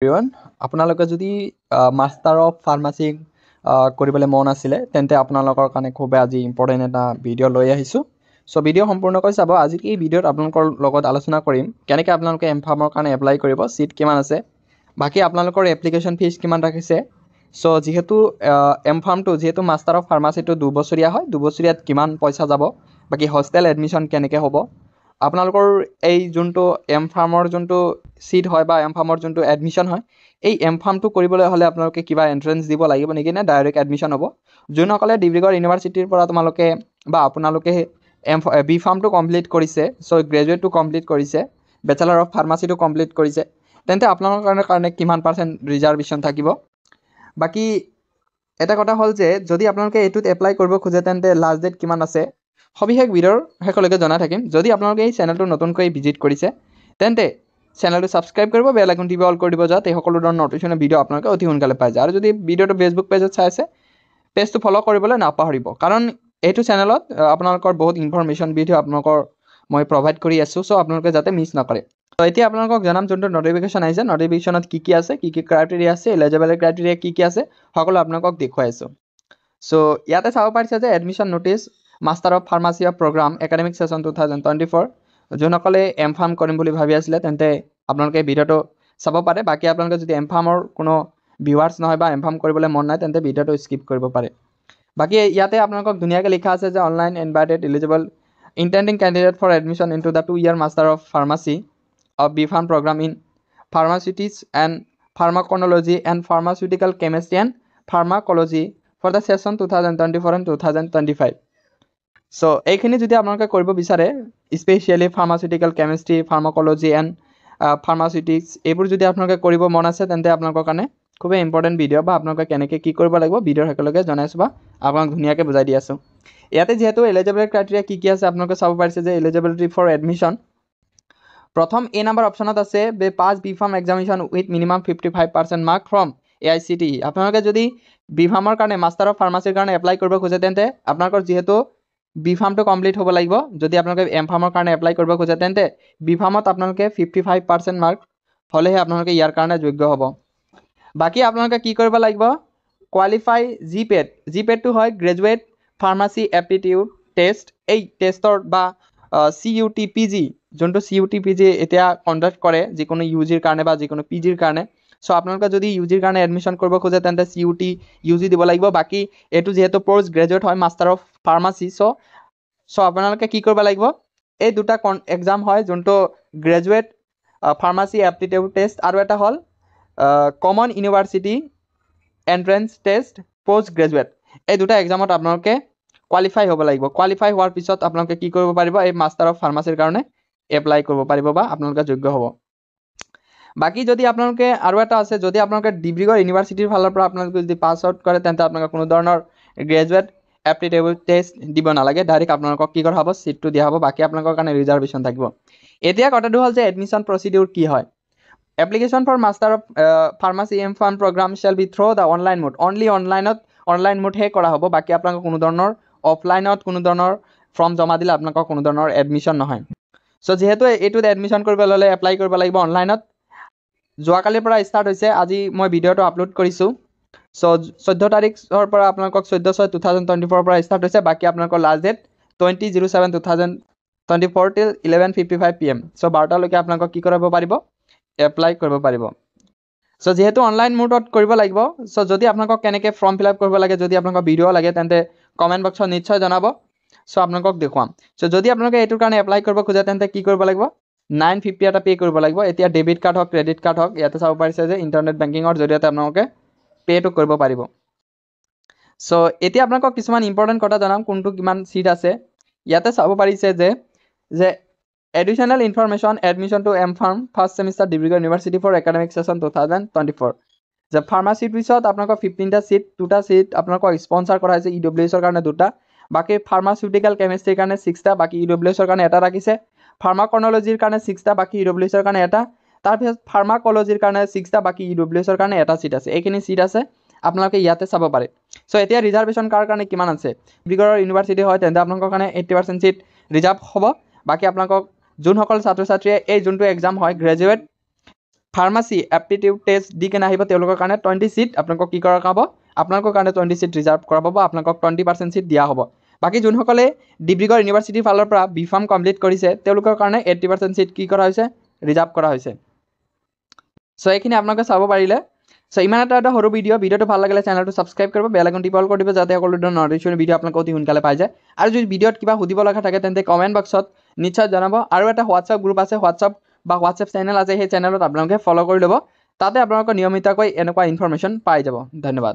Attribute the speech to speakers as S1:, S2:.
S1: Everyone আপোনালোকে যদি master of pharmacy কৰিবলৈ মন আছিলে তেন্তে আপোনালোকৰ কাৰণে খুব আজি ইম্পৰ্টেণ্ট এটা ভিডিঅ' লৈ আহিছোঁ। চ' ভিডিঅ' সম্পূৰ্ণকৈ চাব। আজি এই ভিডিঅ'ত আপোনালোকৰ লগত আলোচনা কৰিম কেনেকৈ আপোনালোকে এমফাৰ্মৰ কাৰণে এপ্লাই কৰিব, চিট কিমান আছে, বাকী আপোনালোকৰ এপ্লিকেশ্যন ফিজ কিমান ৰাখিছে। চ' যিহেতু এমফাৰ্মটো যিহেতু মাষ্টাৰ অফ ফাৰ্মাচীটো 2 বছৰীয়া হয়, 2 বছৰীয়াত কিমান পইচা যাব, বাকী হোষ্টেল এডমিশ্যন কেনেকৈ হ'ব, আপোনালোকৰ এই যোনটো এমফাৰ্মৰ যোনটো চিট হয় বা এমফাৰ্মৰ যোনটো এডমিশ্যন হয়, এই এমফাৰ্মটো কৰিবলৈ হ'লে আপোনালোকে কিবা এণ্ট্ৰেঞ্চ দিব লাগিব নেকি নে ডাইৰেক্ট এডমিশ্যন হ'ব। যোনসকলে ডিব্ৰুগড় ইউনিভাৰ্চিটিৰ পৰা তোমালোকে বা আপোনালোকে বি ফাৰ্মটো কমপ্লিট কৰিছে, চ' গ্ৰেজুৱেটটো কমপ্লিট কৰিছে, বেচেলাৰ অফ ফাৰ্মাচীটো কমপ্লিট কৰিছে, তেন্তে আপোনালোকৰ কাৰণে কিমান % ৰিজাৰ্ভেশ্যন থাকিব। বাকী এটা কথা হ'ল যে যদি আপোনালোকে এইটোত এপ্লাই কৰিব খোজে তেন্তে লাষ্ট ডেট কিমান আছে, সবিশেষ ভিডিঅ'ৰ শেষলৈকে জনাই থাকিম। যদি আপোনালোকে এই চেনেলটো নতুনকৈ ভিজিট কৰিছে তেন্তে চেনেলটো ছাবস্ক্ৰাইব কৰিব, বেল আইকন টিপি অল কৰি দিব, যাতে সকলো ধৰণৰ নটিফিকেশ্যন ভিডিঅ' আপোনালোকে অতি সোনকালে পাই যায়। আৰু যদি ভিডিঅ'টো ফেচবুক পেজত চাই আছে, পেজটো ফ'ল' কৰিবলৈ নাপাহৰিব, কাৰণ এইটো চেনেলত আপোনালোকৰ বহুত ইনফৰমেশ্যন ভিডিঅ' আপোনালোকৰ মই প্ৰভাইড কৰি আছোঁ, চ' আপোনালোকে যাতে মিছ নকৰে। তো এতিয়া আপোনালোকক জনাম যোনটো নটিফিকেশ্যন আহিছে, নটিফিকেশ্যনত কি কি আছে, কি ক্ৰাইটেৰিয়া আছে, এলিজিবল ক্ৰাইটেৰিয়া কি আছে, সকলো আপোনালোকক দেখুৱাই আছোঁ। চ' ইয়াতে চাব পাৰিছে যে admission notice master of pharmacy of program academic session 2024, যোনসকলে এম ফাৰ্ম কৰিম বুলি ভাবি আছিলে তেন্তে আপোনালোকে ভিডিঅ'টো চাব পাৰে। বাকী আপোনালোকে যদি এম ফাৰ্মৰ কোনো ভিউৱাৰ্ছ নহয় বা এম ফাৰ্ম কৰিবলৈ মন নাই তেন্তে ভিডিঅ'টো স্কিপ কৰিব পাৰে। বাকী ইয়াতে আপোনালোকক ধুনীয়াকৈ লিখা আছে যে online invited eligible intending candidate for admission into the 2-year master of pharmacy of B pharm program in pharmaceutics and pharmacology and pharmaceutical chemistry and pharmacology for the session 2024 and 2025। So' এইখিনি যদি আপোনালোকে কৰিব বিচাৰে, specially pharmaceutical chemistry, pharmacology and pharmaceutics, এইবোৰ যদি আপোনালোকে কৰিব মন আছে তেন্তে আপোনালোকৰ কাৰণে খুবেই ইম্পৰ্টেণ্ট ভিডিঅ' বা আপোনালোকে কেনেকৈ কি কৰিব লাগিব ভিডিঅ'ৰ শেষলৈকে জনাইছোঁ বা আপোনাক ধুনীয়াকৈ বুজাই দি আছোঁ। ইয়াতে যিহেতু এলিজিবল ক্ৰাইটেৰিয়া কি আছে আপোনালোকে চাব পাৰিছে যে এলিজিবিলিটি ফৰ এডমিশ্যন প্ৰথম এ নাম্বাৰ অপশ্যনত আছে pass B pharm examination with minimum 55% mark from AICTE। আপোনালোকে যদি বি ফাৰ্মৰ কাৰণে মাষ্টাৰ অফ ফাৰ্মাচীৰ কাৰণে এপ্লাই কৰিব খোজে তেন্তে আপোনালোকৰ যিহেতু বি ফাৰ্মটো কমপ্লিট হ'ব লাগিব। যদি আপোনালোকে এম ফাৰ্মৰ কাৰণে এপ্লাই কৰিব খোজে তেন্তে বি ফাৰ্মত আপোনালোকে 55% মাৰ্ক হ'লেহে আপোনালোকে ইয়াৰ কাৰণে যোগ্য হ'ব। বাকী আপোনালোকে কি কৰিব লাগিব, কোৱালিফাই জিপেটটো হয় গ্ৰেজুৱেট ফাৰ্মাচী এপ্টিটিউড টেষ্ট। এই টেষ্টৰ বা CUTPG, যোনটো CUTPG এতিয়া কণ্ডাক্ট কৰে যিকোনো UGৰ কাৰণে বা যিকোনো PGৰ কাৰণে। চ' আপোনালোকে যদি UGৰ কাৰণে এডমিশ্যন কৰিব খোজে তেন্তে CUT/UG দিব লাগিব। বাকী এইটো যিহেতু পষ্ট গ্ৰেজুৱেট হয় মাষ্টাৰ অফ ফাৰ্মাচী, চ' আপোনালোকে কি কৰিব লাগিব, এই দুটা এক্সাম হয়, যোনটো গ্ৰেজুৱেট ফাৰ্মাচী এপ্টিটিউড টেষ্ট আৰু এটা হ'ল common university entrance test post graduate. এই দুটা এক্সামত আপোনালোকে কোৱালিফাই হ'ব লাগিব। কোৱালিফাই হোৱাৰ পিছত আপোনালোকে কি কৰিব পাৰিব, এই মাষ্টাৰ অফ ফাৰ্মাচীৰ কাৰণে এপ্লাই কৰিব পাৰিব বা আপোনালোকে যোগ্য হ'ব। বাকী যদি আপোনালোকে আৰু এটা আছে, যদি আপোনালোকে ডিব্ৰুগড় ইউনিভাৰ্চিটিৰ ফালৰ পৰা আপোনালোকে যদি পাছ আউট কৰে তেন্তে আপোনালোকে কোনো ধৰণৰ গ্ৰেজুৱেট এপ্টিটিউড টেষ্ট দিব নালাগে, ডাইৰেক্ট আপোনালোকক কি কৰা হ'ব, চিটটো দিয়া হ'ব। বাকী আপোনালোকৰ কাৰণে ৰিজাৰ্ভেশ্যন থাকিব। এতিয়া কথাটো হ'ল যে এডমিশ্যন প্ৰচিডিউৰ কি হয়। Application for master of pharmacy M pharm program shall be through the online mode, only online মোডহে কৰা হ'ব। বাকী আপোনালোকৰ কোনো ধৰণৰ অফলাইনত কোনো ধৰণৰ ফৰ্ম জমা দিলে আপোনালোকৰ কোনো ধৰণৰ এডমিশ্যন নহয়। চ' যিহেতু এইটোত এডমিশ্যন কৰিব ল'লে এপ্লাই কৰিব লাগিব অনলাইনত। যোৱাকালিৰ পৰা ষ্টাৰ্ট হৈছে, আজি মই ভিডিঅ'টো আপলোড কৰিছোঁ। চ' 14 তাৰিখৰ পৰা আপোনালোকক 14/6/2024 পৰা ষ্টাৰ্ট হৈছে। বাকী আপোনালোকৰ লাষ্ট ডেট 20/07/2024 till 11:55 PM। চ' 12টালৈকে আপোনালোকক কি কৰিব পাৰিব, এপ্লাই কৰিব পাৰিব। চ' যিহেতু অনলাইন মোডত কৰিব লাগিব, চ' যদি আপোনালোকক কেনেকৈ ফৰ্ম ফিল আপ কৰিব লাগে, যদি আপোনালোকৰ ভিডিঅ' লাগে তেন্তে কমেণ্ট বক্সত নিশ্চয় জনাব। চ' আপোনালোকক দেখুৱাম। চ' যদি আপোনালোকে এইটোৰ কাৰণে এপ্লাই কৰিব খোজে তেন্তে কি কৰিব লাগিব, 950 এটা পে' কৰিব লাগিব। এতিয়া ডেবিট কাৰ্ড হওক ক্ৰেডিট কাৰ্ড হওক, ইয়াতে চাব পাৰিছে যে ইণ্টাৰনেট বেংকিঙৰ জৰিয়তে আপোনালোকে পে'টো কৰিব পাৰিব। চ' এতিয়া আপোনালোকক কিছুমান ইম্পৰ্টেণ্ট কথা জনাম, কোনটো কিমান চিট আছে। ইয়াতে চাব পাৰিছে যে additional information admission to M pharm first semester Dibrugarh university for academic session 2024। যে ফাৰ্মাচীৰ পিছত আপোনালোকৰ 15টা চিট, 2টা চিট আপোনালোকক স্পনচাৰ কৰা হৈছে EWSৰ কাৰণে 2টা, বাকী ফাৰ্মাচিউটিকেল কেমেষ্ট্ৰিৰ কাৰণে 6টা, বাকী EWSৰ কাৰণে এটা ৰাখিছে। ফাৰ্মাকনলজিৰ কাৰণে 6টা, বাকী EWSৰ কাৰণে এটা। তাৰপিছত ফাৰ্মাকলজিৰ কাৰণে 6টা, বাকী EWSৰ কাৰণে এটা চিট আছে। এইখিনি চিট আছে, আপোনালোকে ইয়াতে চাব পাৰে। চ' এতিয়া ৰিজাৰ্ভেশ্যন কাৰ কাৰণে কিমান আছে, ডিব্ৰুগড় ইউনিভাৰ্চিটি হয় তেন্তে আপোনালোকৰ কাৰণে 80% চিট ৰিজাৰ্ভ হ'ব। বাকী আপোনালোকক যোনসকল ছাত্ৰ ছাত্ৰীয়ে এই যোনটো এক্সাম হয় গ্ৰেজুৱেট ফাৰ্মাচী এপ্টিটিউড টেষ্ট দি কেনে আহিব তেওঁলোকৰ কাৰণে 20 চিট আপোনালোকক কি কৰা হ'ব আপোনালোকৰ কাৰণে 20 চিট ৰিজাৰ্ভ কৰা হ'ব বা আপোনালোকক 20% চিট দিয়া হ'ব বাকি যোনসকলে ডিব্ৰুগড় ইউনিভাৰ্চিটিৰ ফালৰ পৰা বিফাৰ্ম কমপ্লিট কৰিছে তেওঁলোকৰ কাৰণে 80% চিট কি কৰা হৈছে ৰিজাৰ্ভ কৰা হৈছে সো এইখিনি আপোনালোকে চাব পাৰিলে সো ইমান এটা সৰু ভিডিঅ'টো ভাল লাগিলে চেনেলটো সাবস্ক্ৰাইব কৰিব বেল আইকন টিপল কৰি দিব যাতে সকলো ধৰণৰ নটিফিকেশ্যন ভিডিঅ' আপোনালোকে অতি সোনকালে পাই যায় আৰু যদি ভিডিঅ'ত কিবা সুধিব লগা থাকে তেন্তে কমেন্ট বক্সত নিশ্চয় জনাব আৰু এটা হোৱাটছআপ গ্ৰুপ আছে হোৱাটছআপ চেনেল আছে সেই চেনেলত আপোনালোকে ফলো কৰি ল'ব তাতে আপোনালোকে নিয়মিতকৈ এনেকুৱা ইনফৰমেশ্যন পাই যাব ধন্যবাদ